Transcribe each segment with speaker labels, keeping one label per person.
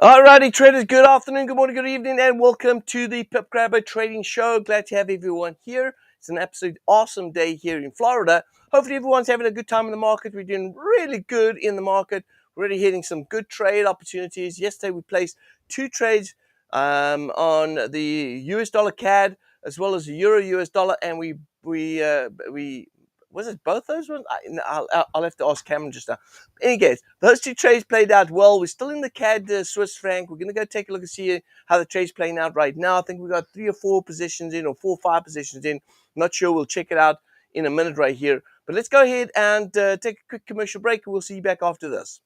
Speaker 1: Alrighty, traders, good afternoon, good morning, good evening, and welcome to the Pip Grabber Trading Show. Glad to have everyone here. It's an absolute awesome day here in Florida. Hopefully everyone's having a good time in the market. We're doing really good in the market. We're really hitting some good trade opportunities. Yesterday we placed two trades on the US dollar CAD as well as the Euro US dollar, and we was it both those ones? I'll have to ask Cameron just now. In any case, those two trades played out well. We're still in the CAD Swiss franc. We're going to go take a look and see how the trade's playing out right now. I think we've got 3 or 4 positions in, or 4 or 5 positions in. Not sure. We'll check it out in a minute right here. But let's go ahead and take a quick commercial break, and we'll see you back after this.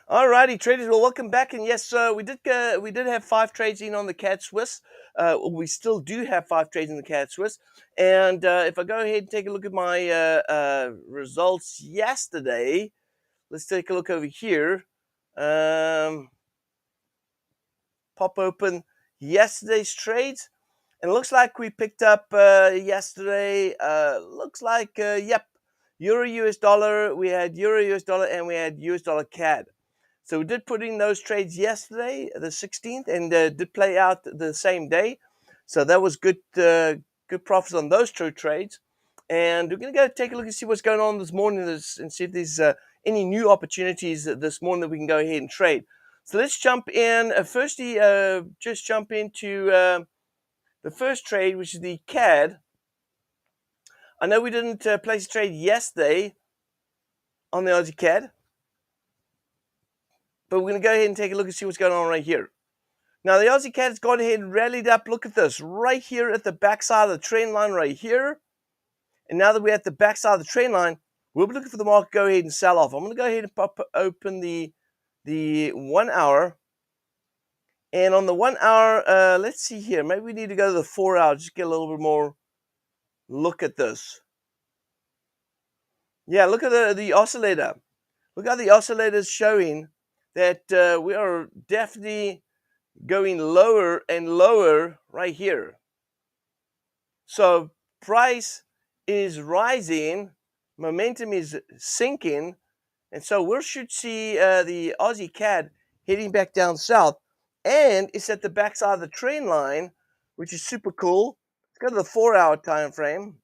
Speaker 1: Alrighty, traders. Well, welcome back. And yes, we did have 5 trades in on the CAD Swiss. We still do have 5 trades in the CAD Swiss. And if I go ahead and take a look at my results yesterday, let's take a look over here. Pop open yesterday's trades, and it looks like we picked up yesterday. Looks like yep, Euro US dollar. We had Euro US dollar and we had US dollar CAD. So we did put in those trades yesterday, the 16th, and did play out the same day. So that was good, good profits on those two trades. And we're going to go take a look and see what's going on this morning and see if there's any new opportunities this morning that we can go ahead and trade. So let's jump in. Firstly, just jump into the first trade, which is the CAD. I know we didn't place a trade yesterday on the Aussie CAD, but we're going to go ahead and take a look and see what's going on right here. Now, the Aussie CAD has gone ahead and rallied up. Look at this, right here at the backside of the trend line right here. And now that we're at the backside of the trend line, we'll be looking for the market to go ahead and sell off. I'm going to go ahead and pop open the 1 hour. And on the 1 hour, let's see here. Maybe we need to go to the 4 hour, just get a little bit more look at this. Yeah, look at the oscillator. Look how the oscillator is showing that we are definitely going lower and lower right here. So price is rising, momentum is sinking, and so we should see the Aussie CAD heading back down south, and it's at the backside of the trend line, which is super cool. Let's go to the 4 hour time frame.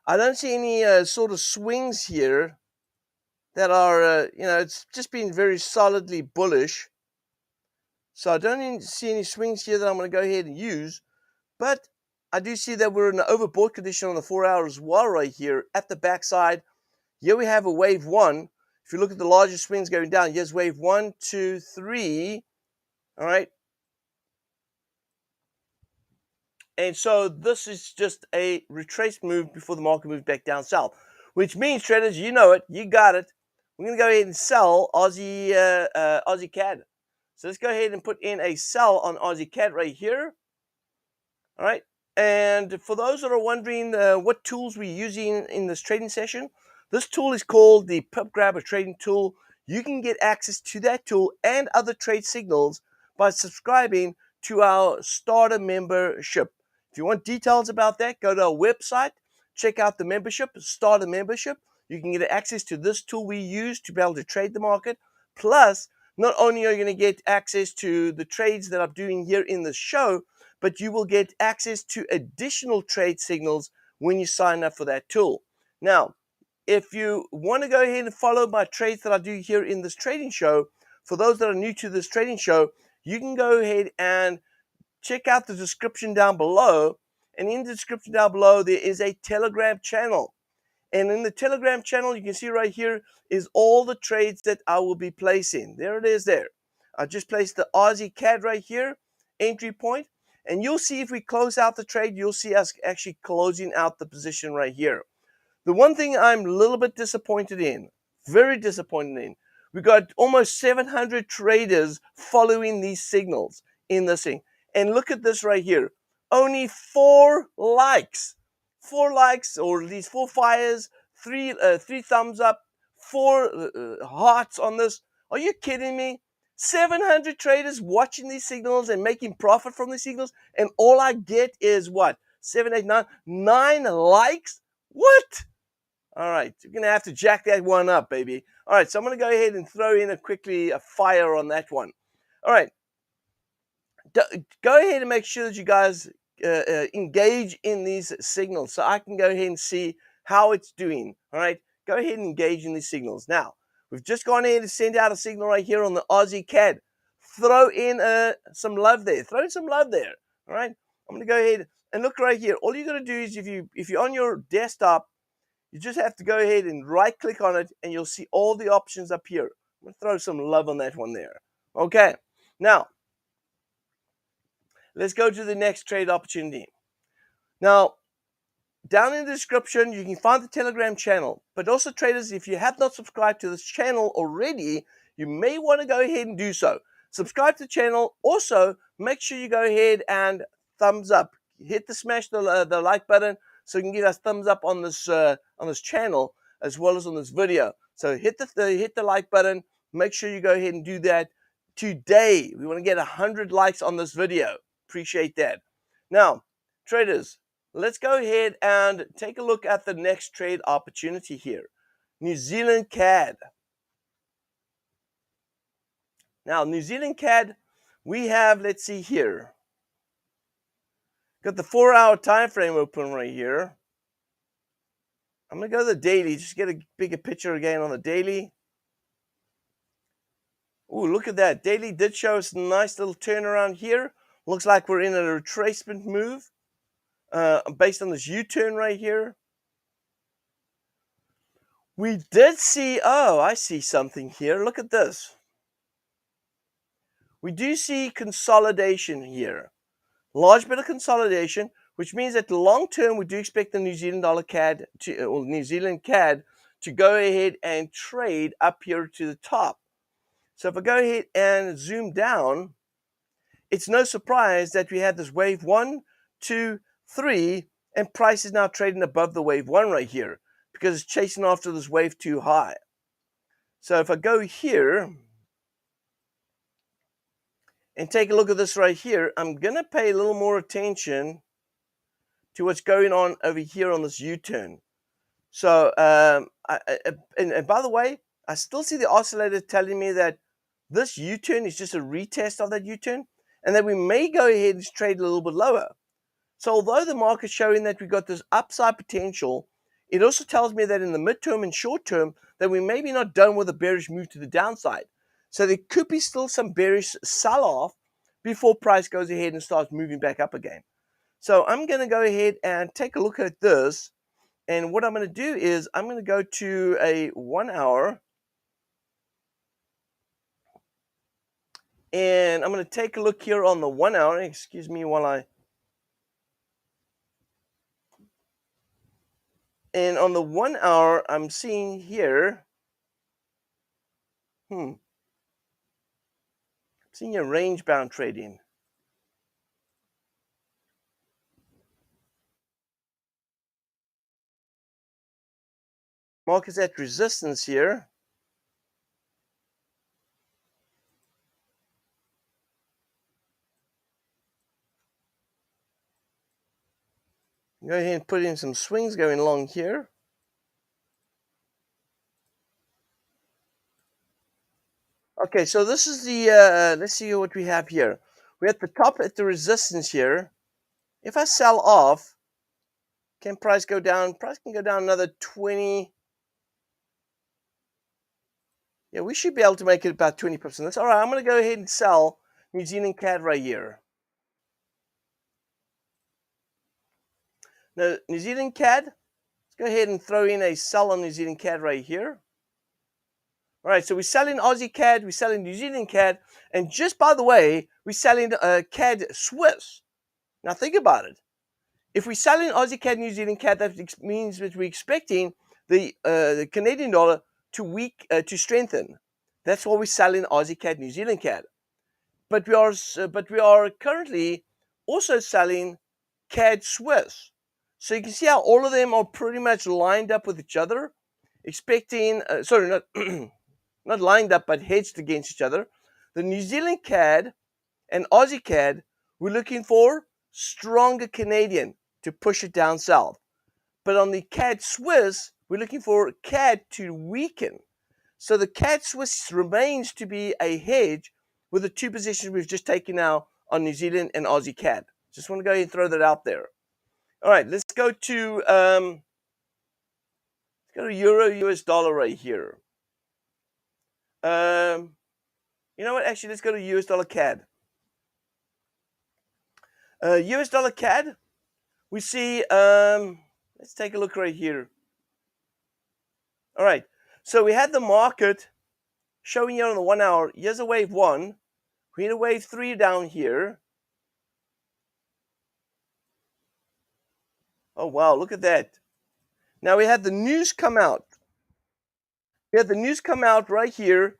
Speaker 1: I don't see any sort of swings here that are, it's just been very solidly bullish. So I don't see any swings here that I'm going to go ahead and use. But I do see that we're in an overbought condition on the 4 hour as well right here at the backside. Here we have a wave 1. If you look at the larger swings going down, here's wave 1, 2, 3. All right. And so this is just a retrace move before the market moves back down south, which means, traders, you know it, you got it. We're going to go ahead and sell Aussie CAD. So let's go ahead and put in a sell on Aussie CAD right here. All right. And for those that are wondering what tools we're using in this trading session, this tool is called the Pip Grabber Trading Tool. You can get access to that tool and other trade signals by subscribing to our starter membership. If you want details about that, go to our website, check out the membership, starter membership. You can get access to this tool we use to be able to trade the market. Plus, not only are you going to get access to the trades that I'm doing here in the show, but you will get access to additional trade signals when you sign up for that tool. Now, if you want to go ahead and follow my trades that I do here in this trading show, for those that are new to this trading show, you can go ahead and check out the description down below. And in the description down below, there is a Telegram channel. And in the Telegram channel, you can see right here is all the trades that I will be placing. There it is there. I just placed the Aussie CAD right here, entry point. And you'll see if we close out the trade, you'll see us actually closing out the position right here. The one thing I'm a little bit disappointed in, very disappointed in, we got almost 700 traders following these signals in this thing. And look at this right here. Only 4 likes. 4 likes, or at least 4 fires, three thumbs up, four hearts on this. Are you kidding me? 700 traders watching these signals and making profit from these signals, and all I get is what? 7, 8, 9, 9 likes? What? All right, you're going to have to jack that one up, baby. All right, so I'm going to go ahead and throw in a fire on that one. All right, go ahead and make sure that you guys engage in these signals so I can go ahead and see how it's doing. All right, go ahead and engage in these signals. Now, we've just gone ahead and sent out a signal right here on the Aussie CAD. Throw in some love there. Throw in some love there. All right, I'm going to go ahead and look right here. All you got to do is if you're on your desktop, you just have to go ahead and right click on it and you'll see all the options up here. I'm going to throw some love on that one there. Okay, now let's go to the next trade opportunity. Now, down in the description, you can find the Telegram channel. But also, traders, if you have not subscribed to this channel already, you may want to go ahead and do so. Subscribe to the channel. Also, make sure you go ahead and thumbs up. Smash the like button so you can give us thumbs up on this channel as well as on this video. So hit the like button. Make sure you go ahead and do that today. We want to get 100 likes on this video. Appreciate that. Now, traders, let's go ahead and take a look at the next trade opportunity here. New Zealand CAD. Now, New Zealand CAD, we have, let's see here. Got the 4-hour time frame open right here. I'm going to go to the daily, just get a bigger picture again on the daily. Ooh, look at that. Daily did show us a nice little turnaround here. Looks like we're in a retracement move based on this U-turn right here. We did see, oh, I see something here. Look at this. We do see consolidation here. Large bit of consolidation, which means that long term we do expect the New Zealand CAD to go ahead and trade up here to the top. So if I go ahead and zoom down, it's no surprise that we had this wave 1, 2, 3, and price is now trading above the wave 1 right here because it's chasing after this wave 2 high. So if I go here and take a look at this right here, I'm going to pay a little more attention to what's going on over here on this U-turn. So, and by the way, I still see the oscillator telling me that this U-turn is just a retest of that U-turn and that we may go ahead and trade a little bit lower. So although the market's showing that we've got this upside potential, it also tells me that in the midterm and short term that we may be not done with a bearish move to the downside. So there could be still some bearish sell-off before price goes ahead and starts moving back up again. So I'm going to go ahead and take a look at this. And what I'm going to do is I'm going to go to a 1 hour. And I'm going to take a look here on the 1 hour. Excuse me while I... And on the 1 hour, I'm seeing here... I'm seeing a range-bound trading. Market's at resistance here. Go ahead and put in some swings going along here. Okay, so this is the, let's see what we have here. We're at the top at the resistance here. If I sell off, can price go down? Price can go down another 20. Yeah, we should be able to make it about 20%. That's all right. I'm going to go ahead and sell New Zealand CAD right here. Now, New Zealand CAD, let's go ahead and throw in a sell on New Zealand CAD right here. All right, so we're selling Aussie CAD, we're selling New Zealand CAD, and just by the way, we're selling CAD Swiss. Now think about it. If we're selling Aussie CAD, New Zealand CAD, that means that we're expecting the Canadian dollar to strengthen. That's why we're selling Aussie CAD, New Zealand CAD. But we are currently also selling CAD Swiss. So you can see how all of them are pretty much lined up with each other. expecting, sorry, not, not lined up, but hedged against each other. The New Zealand CAD and Aussie CAD, we're looking for stronger Canadian to push it down south. But on the CAD Swiss, we're looking for CAD to weaken. So the CAD Swiss remains to be a hedge with the two positions we've just taken now on New Zealand and Aussie CAD. Just want to go ahead and throw that out there. All right, let's go to Euro US dollar right here. You know what? Actually, let's go to US dollar CAD. US dollar CAD, we see, let's take a look right here. All right, so we had the market showing you on the 1 hour. Here's a wave 1. We had a wave 3 down here. Oh, wow, look at that. Now we had the news come out. We had the news come out right here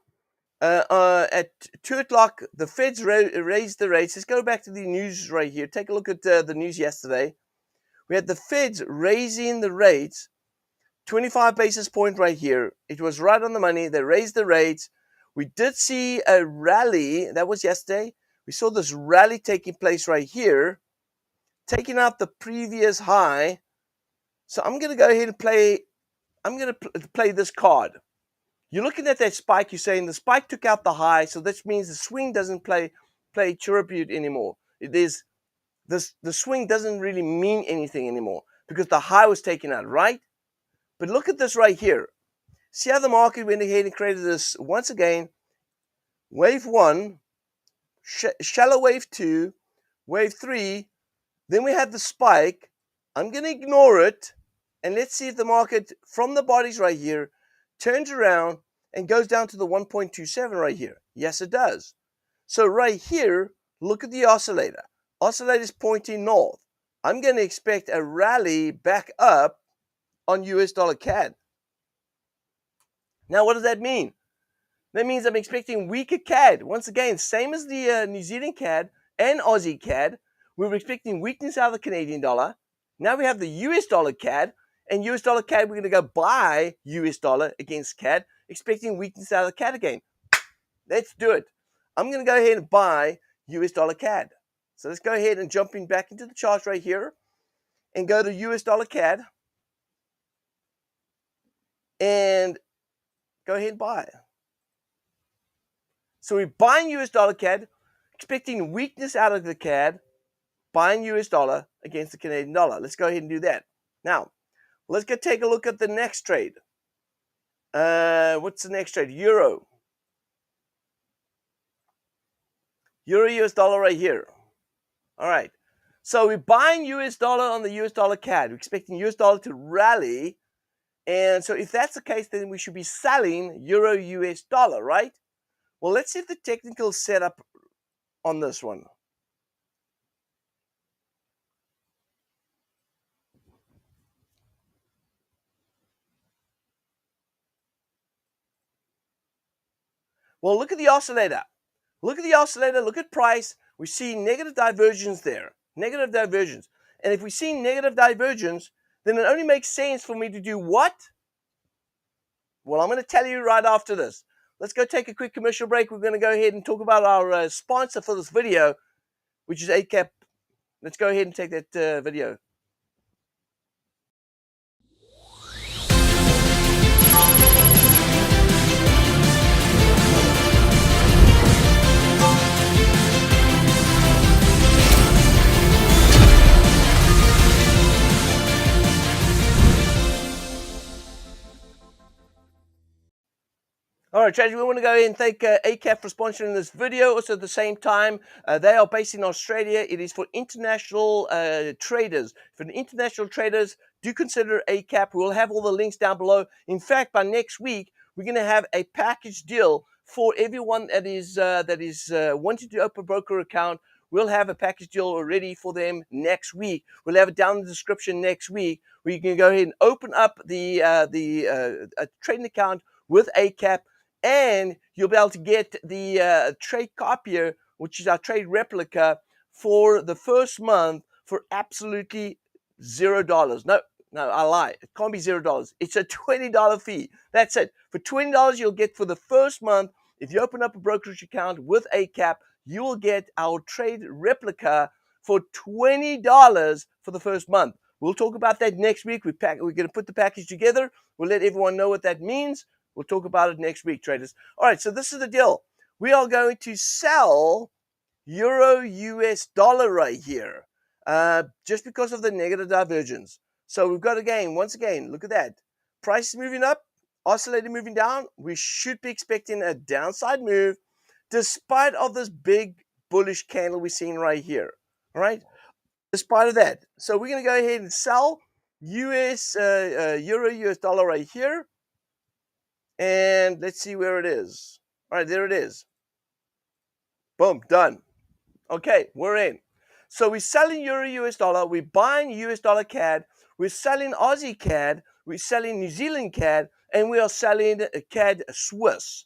Speaker 1: at 2 o'clock. The Feds raised the rates. Let's go back to the news right here. Take a look at the news yesterday. We had the Feds raising the rates, 25 basis point right here. It was right on the money. They raised the rates. We did see a rally. That was yesterday. We saw this rally taking place right here, taking out the previous high. So I'm going to go ahead and play. I'm going to play this card. You're looking at that spike. You're saying the spike took out the high, so that means the swing doesn't play tribute anymore. It is the swing doesn't really mean anything anymore because the high was taken out, right? But look at this right here. See how the market went ahead and created this once again. Wave 1, shallow wave 2, wave 3. Then we had the spike. I'm going to ignore it. And let's see if the market from the bodies right here turns around and goes down to the 1.27 right here. Yes, it does. So right here, look at the oscillator. Oscillator is pointing north. I'm going to expect a rally back up on US dollar CAD. Now, what does that mean? That means I'm expecting weaker CAD. Once again, same as the New Zealand CAD and Aussie CAD. We were expecting weakness out of the Canadian dollar. Now we have the US dollar CAD. And US dollar CAD, we're going to go buy US dollar against CAD, expecting weakness out of the CAD again. Let's do it. I'm going to go ahead and buy US dollar CAD. So let's go ahead and jump in back into the charts right here and go to US dollar CAD and go ahead and buy. So we're buying US dollar CAD, expecting weakness out of the CAD, buying US dollar against the Canadian dollar. Let's go ahead and do that. Now, let's go take a look at the next trade. What's the next trade? Euro. Euro US dollar right here. All right. So we're buying US dollar on the US dollar CAD. We're expecting US dollar to rally. And so if that's the case, then we should be selling Euro US dollar, right? Well, let's see if the technical setup on this one. Well, look at the oscillator. Look at the oscillator. Look at price. We see negative divergence there. Negative divergence. And if we see negative divergence, then it only makes sense for me to do what? Well, I'm going to tell you right after this. Let's go take a quick commercial break. We're going to go ahead and talk about our sponsor for this video, which is ACAP. Let's go ahead and take that video. All right, traders, we want to go ahead and thank ACAP for sponsoring this video. Also, at the same time, they are based in Australia. It is for international traders. For the international traders, do consider ACAP. We'll have all the links down below. In fact, by next week, we're going to have a package deal for everyone that is wanting to open a broker account. We'll have a package deal ready for them next week. We'll have it down in the description next week, where you can go ahead and open up the trading account with ACAP. And you'll be able to get the trade Copier, which is our trade replica, for the first month for absolutely $0. No, No, I lie. It can't be $0. It's a $20 fee. That's it. For $20, you'll get for the first month. If you open up a brokerage account with a cap, you will get our trade replica for $20 for the first month. We'll talk about that next week. We're going to put the package together. We'll let everyone know what that means. We'll talk about it next week, traders. All right, so this is the deal. We are going to sell Euro US dollar right here, just because of the negative divergence. So we've got again, once again, look at that. Price is moving up, oscillator moving down. We should be expecting a downside move despite of this big bullish candle we're seeing right here. All right, despite of that. So we're going to go ahead and sell Euro US dollar right here. And let's see where it is. All right, there it is. Boom, done. Okay, we're in. So we're selling Euro US dollar, we're buying US dollar CAD, we're selling Aussie CAD, we're selling New Zealand CAD, and we are selling CAD Swiss.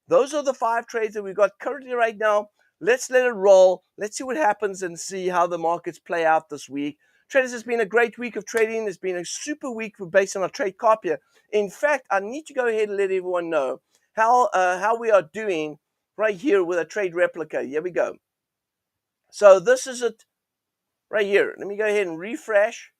Speaker 1: Those are the 5 trades that we've got currently right now. Let's let it roll. Let's see what happens and see how the markets play out this week. Traders, it's been a great week of trading. It's been a super week based on our trade Copier. In fact, I need to go ahead and let everyone know how we are doing right here with a trade replica. Here we go. So this is it right here. Let me go ahead and refresh.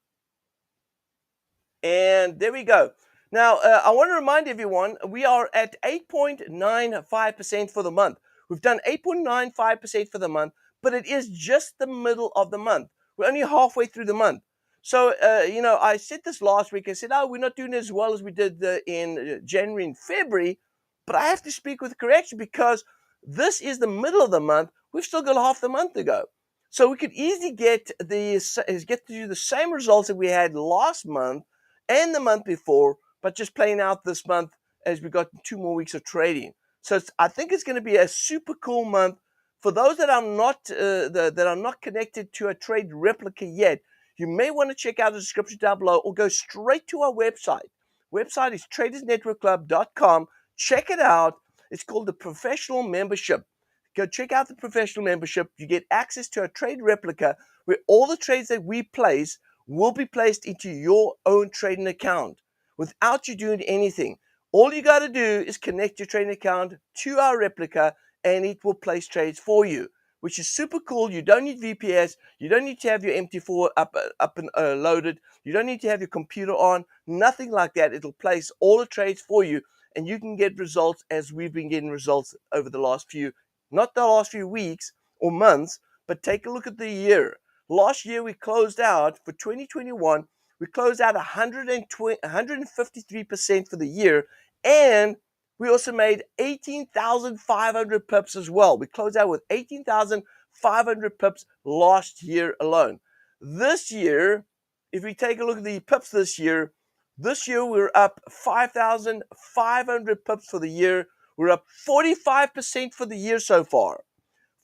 Speaker 1: And there we go. Now, I want to remind everyone, we are at 8.95% for the month. We've done 8.95% for the month, but it is just the middle of the month. We're only halfway through the month. So, I said this last week. I said, we're not doing as well as we did in January and February. But I have to speak with correction because this is the middle of the month. We've still got half the month to go. So we could easily get to do the same results that we had last month and the month before, but just playing out this month as we got 2 more weeks of trading. So I think it's going to be a super cool month. For those that are not connected to a trade replica yet, you may want to check out the description down below or go straight to our website. Website is TradersNetworkClub.com. Check it out. It's called the Professional Membership. Go check out the Professional Membership. You get access to a trade replica where all the trades that we place will be placed into your own trading account without you doing anything. All you got to do is connect your trading account to our replica and it will place trades for you, which is super cool. You don't need VPS. You don't need to have your MT4 up and loaded. You don't need to have your computer on. Nothing like that. It'll place all the trades for you and you can get results as we've been getting results over the last few, not the last few weeks or months, but take a look at the year. Last year, we closed out for 2021. We closed out 153% for the year, and we also made 18,500 pips as well. We closed out with 18,500 pips last year alone. This year, if we take a look at the pips this year we're up 5,500 pips for the year. We're up 45% for the year so far.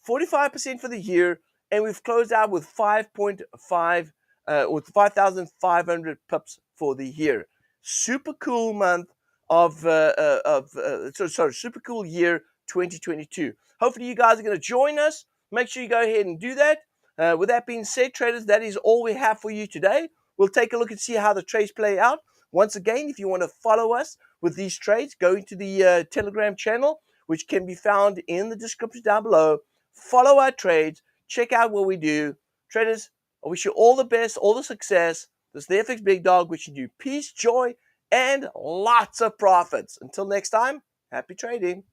Speaker 1: 45% for the year. And we've closed out with 5,500 pips for the year. Super cool month super cool year 2022. Hopefully you guys are going to join us. Make sure you go ahead and do that. With that being said, traders, that is all we have for you today. We'll take a look and see how the trades play out. Once again, if you want to follow us with these trades, go into the Telegram channel, which can be found in the description down below. Follow our trades. Check out what we do. Traders, I wish you all the best, all the success. This is the FxBigDog wishing you peace, joy, and lots of profits. Until next time, happy trading.